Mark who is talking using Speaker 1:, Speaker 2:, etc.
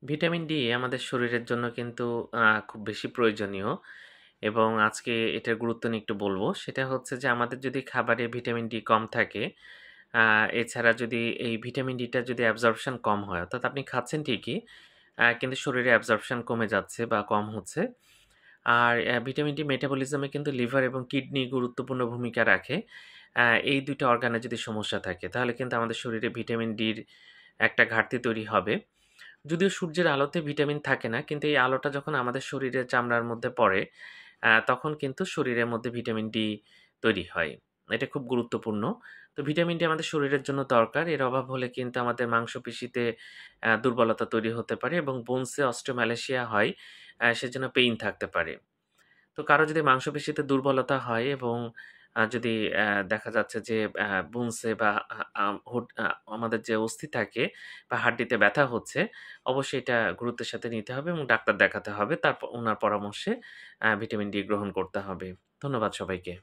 Speaker 1: Vitamin D আমাদের শরীরের জন্য কিন্তু খুব বেশি প্রয়োজনীয় এবং আজকে এটার গুরুত্ব নিয়ে একটু বলব। সেটা হচ্ছে যে আমাদের যদি খাবারে ভিটামিন ডি কম থাকে, আ এছাড়া যদি এই ভিটামিন ডিটা যদি absorption কম হয়, অর্থাৎ আপনি খাচ্ছেন ঠিকই, কিন্তু শরীরে absorption কমে যাচ্ছে বা কম হচ্ছে। আর ভিটামিন ডি মেটাবলিজমে কিন্তু লিভার এবং কিডনি গুরুত্বপূর্ণ ভূমিকা রাখে। আ এই ২ টা অর্গানে যদি সমস্যা থাকে, তাহলে কিন্তু আমাদের শরীরে ভিটামিন ডির একটা ঘাটতি তৈরি হবে। যদিও সূর্যের আলোতে ভিটামিন থাকে না, কিন্তু এই আলোটা যখন আমাদের শরীরের চামড়ার মধ্যে পড়ে, তখন কিন্তু শরীরের মধ্যে ভিটামিন ডি তৈরি হয়। এটা খুব গুরুত্বপূর্ণ। তো ভিটামিন ডি আমাদের শরীরের জন্য দরকার। এর অভাব হলে কিন্তু আমাদের মাংসপেশিতে দুর্বলতা তৈরি হতে পারে এবং বোনসে অস্টিওম্যালেশিয়া হয়। সেজন্য পেইন থাকতে পারে। তো কারো যদি মাংসপেশিতে দুর্বলতা হয় এবং যদি দেখা যাচ্ছে যে বুনসে বা আ আ হুড আমাদের যে অস্থি থাকে বা হাড্ডিতে ব্যথা হচ্ছে, অবশ্যই এটা গুরুত্বের সাথে নিতে হবে এবং ডাক্তার দেখাতে হবে। তারপর উনার পরামর্শে ভিটামিন ডি গ্রহণ করতে হবে। ধন্যবাদ সবাইকে।